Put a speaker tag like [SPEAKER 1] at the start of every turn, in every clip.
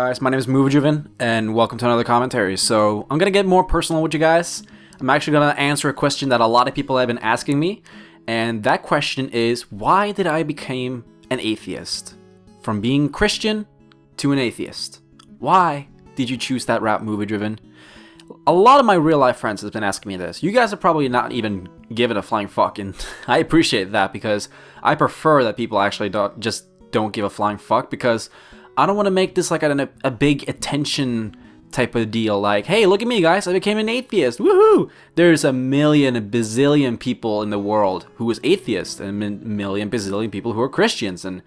[SPEAKER 1] guys, my name is MovieDriven, and welcome to another commentary. So, I'm gonna get more personal with you guys. I'm actually gonna answer a question that a lot of people have been asking me, and that question is, why did I become an atheist? From being Christian to an atheist. Why did you choose that route, MovieDriven? A lot of my real life friends have been asking me this. You guys are probably not even giving a flying fuck, and I appreciate that because I prefer that people actually don't give a flying fuck, because I don't want to make this like a big attention type of deal, like, hey, look at me guys, I became an atheist, woohoo! There's a bazillion people in the world who is atheists, and a million bazillion people who are Christians, and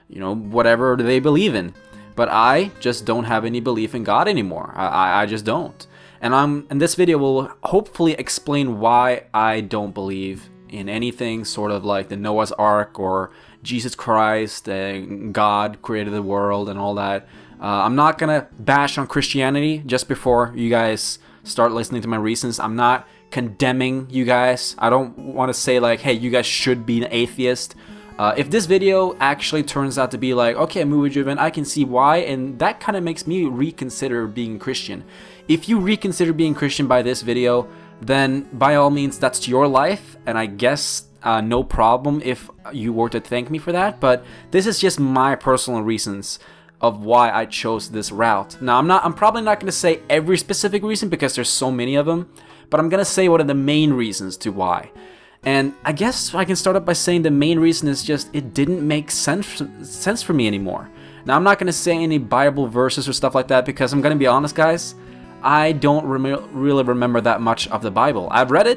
[SPEAKER 1] you know, whatever they believe in. But I just don't have any belief in God anymore. I just don't. And this video will hopefully explain why I don't believe in anything sort of like the Noah's Ark or Jesus Christ and God created the world and all that. I'm not gonna bash on Christianity just before you guys start listening to my reasons. I'm not condemning you guys. I don't want to say like, hey, you guys should be an atheist. If this video actually turns out to be like, okay, MovieDriven, I can see why, and that kind of makes me reconsider being Christian. If you reconsider being Christian by this video, then by all means, that's your life, and I guess no problem if you were to thank me for that, but this is just my personal reasons of why I chose this route. Now, I'm probably not going to say every specific reason because there's so many of them, but I'm going to say one of the main reasons to why. And I guess I can start up by saying the main reason is just it didn't make sense for me anymore. Now, I'm not going to say any Bible verses or stuff like that because I'm going to be honest, guys, I don't really remember that much of the Bible. I read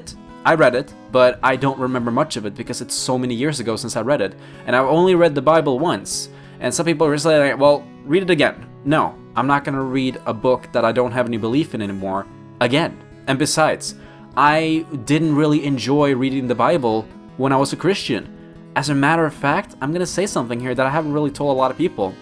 [SPEAKER 1] it, but I don't remember much of it because it's so many years ago since I read it. And I've only read the Bible once. And some people are just like, well, read it again. No, I'm not going to read a book that I don't have any belief in anymore again. And besides, I didn't really enjoy reading the Bible when I was a Christian. As a matter of fact, I'm going to say something here that I haven't really told a lot of people.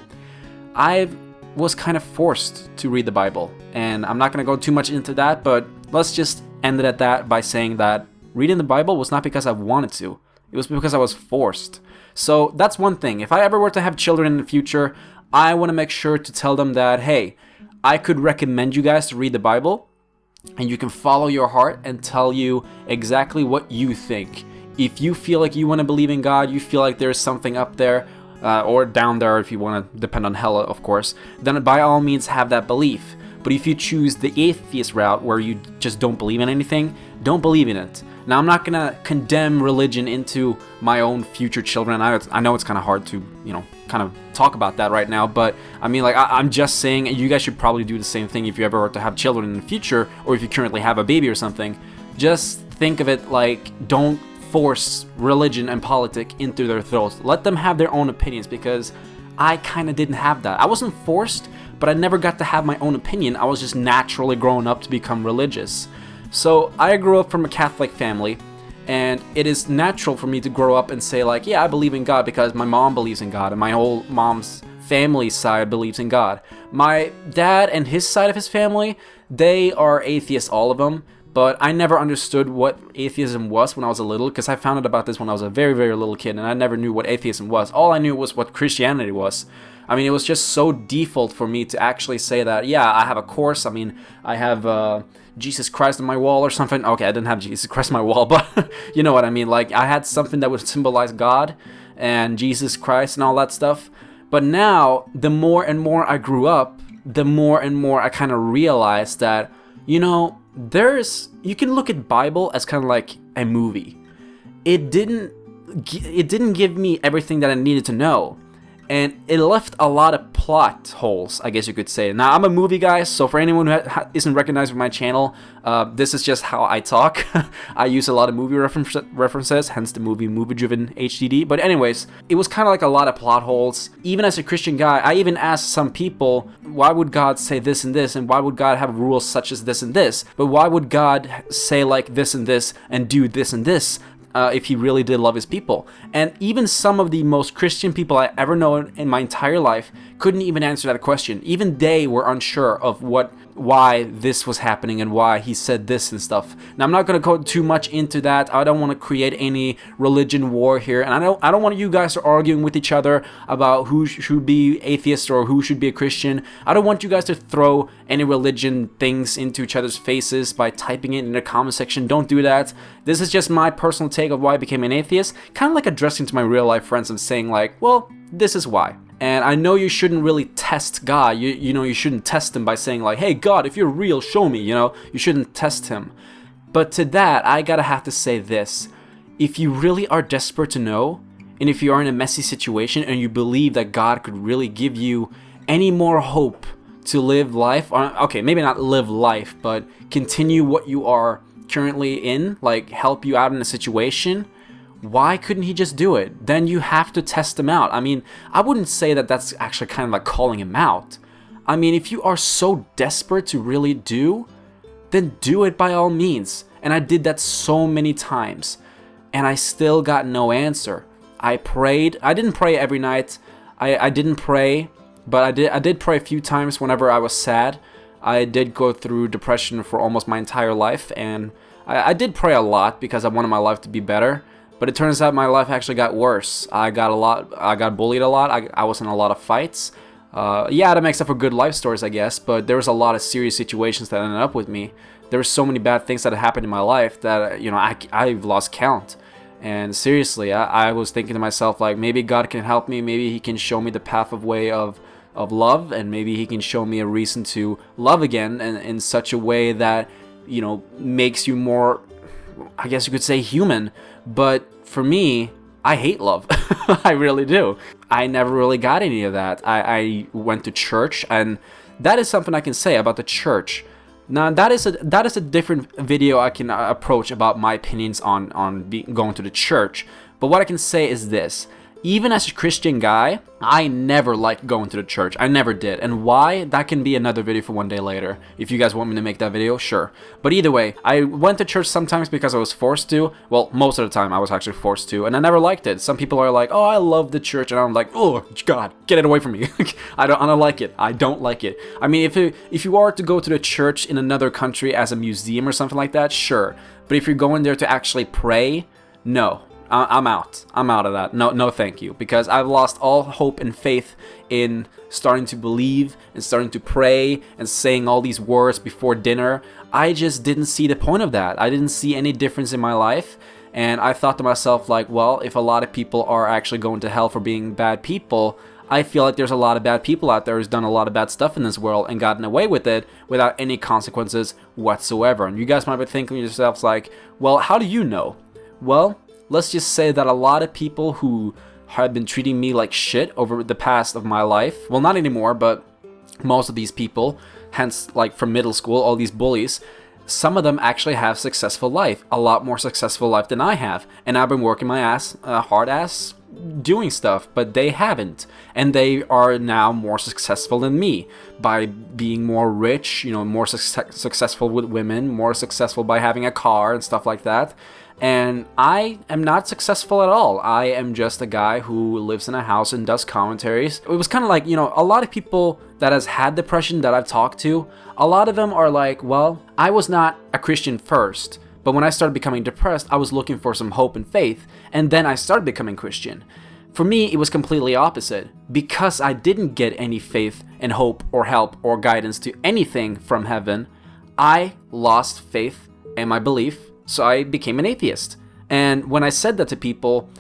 [SPEAKER 1] I was kind of forced to read the Bible. And I'm not going to go too much into that, but let's just end it at that by saying that reading the Bible was not because I wanted to. It was because I was forced. So that's one thing. If I ever were to have children in the future, I want to make sure to tell them that, hey, I could recommend you guys to read the Bible, and you can follow your heart and tell you exactly what you think. If you feel like you want to believe in God, you feel like there's something up there, or down there if you want to depend on hell, of course, then by all means have that belief. But if you choose the atheist route where you just don't believe in anything, don't believe in it. Now, I'm not going to condemn religion into my own future children. I know it's kind of hard to, kind of talk about that right now, but I mean, like, I'm just saying you guys should probably do the same thing if you ever were to have children in the future, or if you currently have a baby or something. Just think of it like, don't force religion and politics into their throats. Let them have their own opinions, because I kind of didn't have that. I wasn't forced, but I never got to have my own opinion. I was just naturally growing up to become religious. So I grew up from a Catholic family, and it is natural for me to grow up and say like, yeah, I believe in God because my mom believes in God, and my whole mom's family side believes in God. My dad and his side of his family, they are atheists, all of them, but I never understood what atheism was when I was a little, because I found out about this when I was a very, very little kid, and I never knew what atheism was. All I knew was what Christianity was. I mean, it was just so default for me to actually say that, yeah, I have a course. I mean, I have Jesus Christ on my wall or something. Okay, I didn't have Jesus Christ on my wall, but you know what I mean. Like, I had something that would symbolize God and Jesus Christ and all that stuff. But now, the more and more I grew up, the more and more I kind of realized that, you can look at Bible as kind of like a movie. It didn't give me everything that I needed to know. And it left a lot of plot holes, I guess you could say. Now, I'm a movie guy, so for anyone who isn't recognized with my channel, this is just how I talk. I use a lot of movie references, hence the movie MovieDrivenHDD. But anyways, it was kind of like a lot of plot holes. Even as a Christian guy, I even asked some people, why would God say this and this? And why would God have rules such as this and this? But why would God say like this and this and do this and this? If he really did love his people. And even some of the most Christian people I ever known in my entire life couldn't even answer that question. Even they were unsure of what why this was happening and why he said this and stuff. Now I'm not going to go too much into that. I don't want to create any religion war here, and I don't want you guys to arguing with each other about who should be atheist or who should be a Christian. I don't want you guys to throw any religion things into each other's faces by typing it in the comment section. Don't do that. This is just my personal take of why I became an atheist, kind of like addressing to my real life friends and saying like, well, this is why. And I know you shouldn't really test God. You know, you shouldn't test him by saying like, hey God, if you're real, show me, you know. You shouldn't test him. But to that, I gotta have to say this. If you really are desperate to know, and if you are in a messy situation and you believe that God could really give you any more hope to live life, or, okay, maybe not live life, but continue what you are currently in, like help you out in a situation, why couldn't he just do it? Then you have to test him out. I mean, I wouldn't say that that's actually kind of like calling him out. I mean, if you are so desperate to really do, then do it by all means. And I did that so many times, and I still got no answer. I prayed. I didn't pray every night. I didn't pray, but I did pray a few times whenever I was sad. I did go through depression for almost my entire life, and I did pray a lot because I wanted my life to be better. But it turns out my life actually got worse. I got bullied a lot. I was in a lot of fights. Yeah, that makes up for good life stories, I guess. But there was a lot of serious situations that ended up with me. There were so many bad things that had happened in my life that, you know, I've lost count. And seriously, I was thinking to myself, like, maybe God can help me. Maybe he can show me the path of way of love. And maybe he can show me a reason to love again in such a way that, you know, makes you more, I guess you could say, human. But for me, I hate love. I really do. I never really got any of that. I went to church, and that is something I can say about the church. Now, that is a different video I can approach about my opinions on going to the church. But what I can say is this. Even as a Christian guy, I never liked going to the church. I never did. And why? That can be another video for one day later. If you guys want me to make that video, sure. But either way, I went to church sometimes because I was forced to. Well, most of the time I was actually forced to, and I never liked it. Some people are like, oh, I love the church, and I'm like, oh, God, get it away from me. I don't like it. I don't like it. I mean, if you are to go to the church in another country as a museum or something like that, sure. But if you're going there to actually pray, no. I'm out. I'm out of that. No, thank you. Because I've lost all hope and faith in starting to believe and starting to pray and saying all these words before dinner. I just didn't see the point of that. I didn't see any difference in my life. And I thought to myself, like, well, if a lot of people are actually going to hell for being bad people, I feel like there's a lot of bad people out there who's done a lot of bad stuff in this world and gotten away with it without any consequences whatsoever. And you guys might be thinking to yourselves, like, well, how do you know? Well, let's just say that a lot of people who have been treating me like shit over the past of my life, well, not anymore, but most of these people, hence like from middle school, all these bullies, some of them actually have successful life, a lot more successful life than I have. And I've been working my ass, hard ass, doing stuff, but they haven't. And they are now more successful than me by being more rich, you know, more successful with women, more successful by having a car and stuff like that. And I am not successful at all. I am just a guy who lives in a house and does commentaries. It was kind of like, you know, a lot of people that has had depression that I've talked to, a lot of them are like, well, I was not a Christian first, but when I started becoming depressed, I was looking for some hope and faith, and then I started becoming Christian. For me, it was completely opposite. Because I didn't get any faith and hope or help or guidance to anything from heaven, I lost faith and my belief. So I became an atheist. And when I said that to people,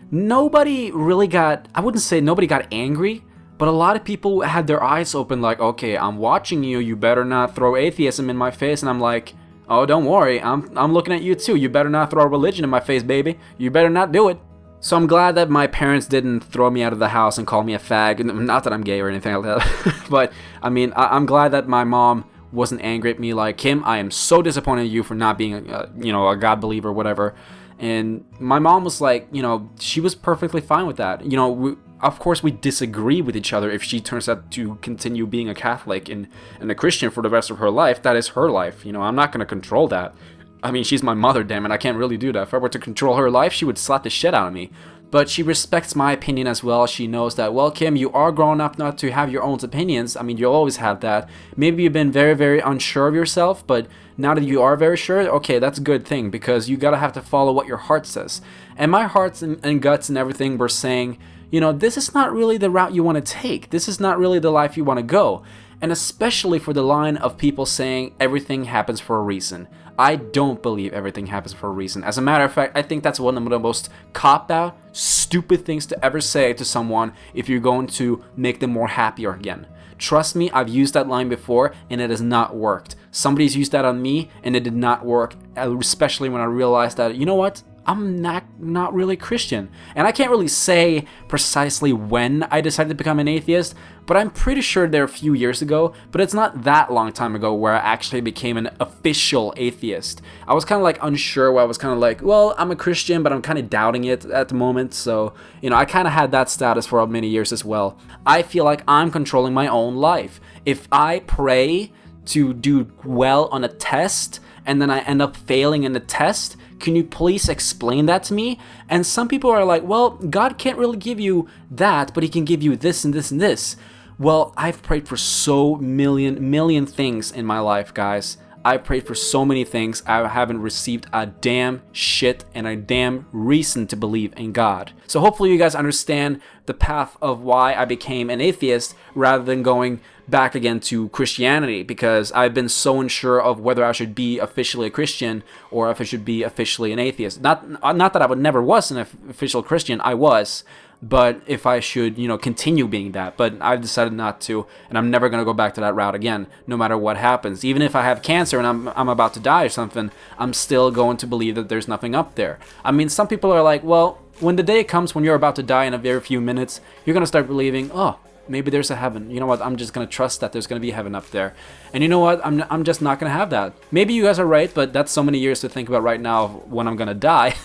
[SPEAKER 1] nobody really got, I wouldn't say nobody got angry, but a lot of people had their eyes open like, okay, I'm watching you, you better not throw atheism in my face. And I'm like, oh, don't worry, I'm looking at you too. You better not throw religion in my face, baby. You better not do it. So I'm glad that my parents didn't throw me out of the house and call me a fag. Not that I'm gay or anything like that. But I mean, I'm glad that my mom wasn't angry at me like, Kim, I am so disappointed in you for not being a God believer or whatever. And my mom was like, you know, she was perfectly fine with that. You know, of course we disagree with each other. If she turns out to continue being a Catholic and a Christian for the rest of her life, that is her life. You know, I'm not going to control that. I mean, she's my mother, damn it. I can't really do that. If I were to control her life, she would slap the shit out of me. but she respects my opinion as well. She knows that, well, Kim, you are grown up not to have your own opinions. I mean, you'll always have that. Maybe you've been very, very unsure of yourself, but now that you are very sure, okay, that's a good thing, because you gotta have to follow what your heart says. And my hearts and guts and everything were saying, you know, this is not really the route you want to take. This is not really the life you want to go. And especially for the line of people saying everything happens for a reason. I don't believe everything happens for a reason. As a matter of fact, I think that's one of the most cop-out, stupid things to ever say to someone if you're going to make them more happier again. Trust me, I've used that line before and it has not worked. Somebody's used that on me and it did not work, especially when I realized that, you know what? I'm not really Christian. And I can't really say precisely when I decided to become an atheist, but I'm pretty sure there a few years ago, but it's not that long time ago where I actually became an official atheist. I was kind of like unsure, where I was kind of like, well, I'm a Christian, but I'm kind of doubting it at the moment. So, you know, I kind of had that status for many years as well. I feel like I'm controlling my own life. If I pray to do well on a test and then I end up failing in the test, can you please explain that to me? And some people are like, well, God can't really give you that, but he can give you this and this and this. Well, I've prayed for so million things in my life, guys. I've prayed for so many things. I haven't received a damn shit and a damn reason to believe in God. So hopefully you guys understand the path of why I became an atheist rather than going back again to Christianity, because I've been so unsure of whether I should be officially a Christian or if I should be officially an atheist. Not that I would never was an official Christian, I was, but if I should, you know, continue being that. But I've decided not to, and I'm never going to go back to that route again, no matter what happens. Even if I have cancer and I'm about to die or something, I'm still going to believe that there's nothing up there. I mean, some people are like, well, when the day comes when you're about to die in a very few minutes, you're going to start believing, oh, maybe there's a heaven. You know what? I'm just going to trust that there's going to be heaven up there. And you know what? I'm just not going to have that. Maybe you guys are right, but that's so many years to think about right now when I'm going to die.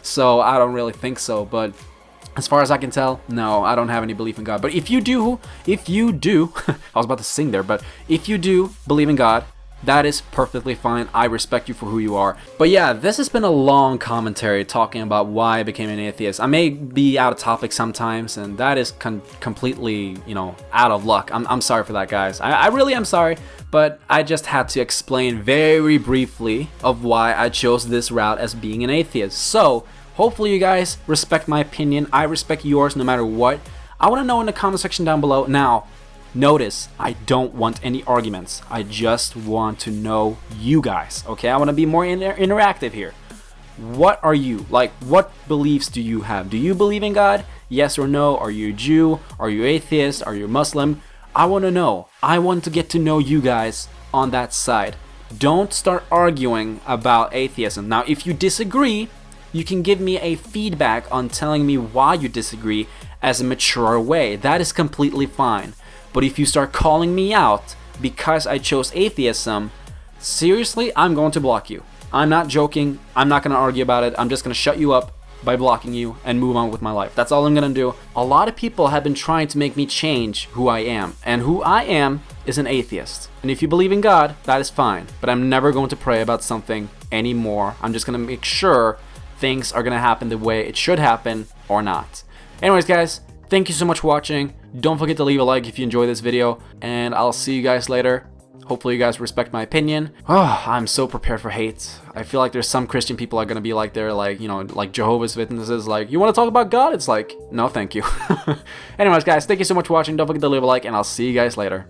[SPEAKER 1] So I don't really think so. But as far as I can tell, no, I don't have any belief in God. But if you do, I was about to sing there, but if you do believe in God, that is perfectly fine. I respect you for who you are. But yeah, this has been a long commentary talking about why I became an atheist. I may be out of topic sometimes, and that is completely, you know, out of luck. I'm sorry for that, guys. I really am sorry, but I just had to explain very briefly of why I chose this route as being an atheist. So hopefully you guys respect my opinion. I respect yours no matter what. I want to know in the comment section down below. Now, notice, I don't want any arguments. I just want to know you guys, okay? I want to be more interactive here. What are you? Like, what beliefs do you have? Do you believe in God? Yes or no? Are you a Jew? Are you atheist? Are you Muslim? I want to know. I want to get to know you guys on that side. Don't start arguing about atheism. Now, if you disagree, you can give me a feedback on telling me why you disagree as a mature way. That is completely fine. But if you start calling me out because I chose atheism, seriously, I'm going to block you. I'm not joking. I'm not going to argue about it. I'm just going to shut you up by blocking you and move on with my life. That's all I'm going to do. A lot of people have been trying to make me change who I am. And who I am is an atheist. And if you believe in God, that is fine. But I'm never going to pray about something anymore. I'm just going to make sure things are going to happen the way it should happen or not. Anyways, guys, thank you so much for watching. Don't forget to leave a like if you enjoyed this video, and I'll see you guys later. Hopefully you guys respect my opinion. Oh, I'm so prepared for hate. I feel like there's some Christian people are gonna be like, they're like, you know, like Jehovah's Witnesses, like, you want to talk about God? It's like, no, thank you. Anyways, guys, thank you so much for watching. Don't forget to leave a like, and I'll see you guys later.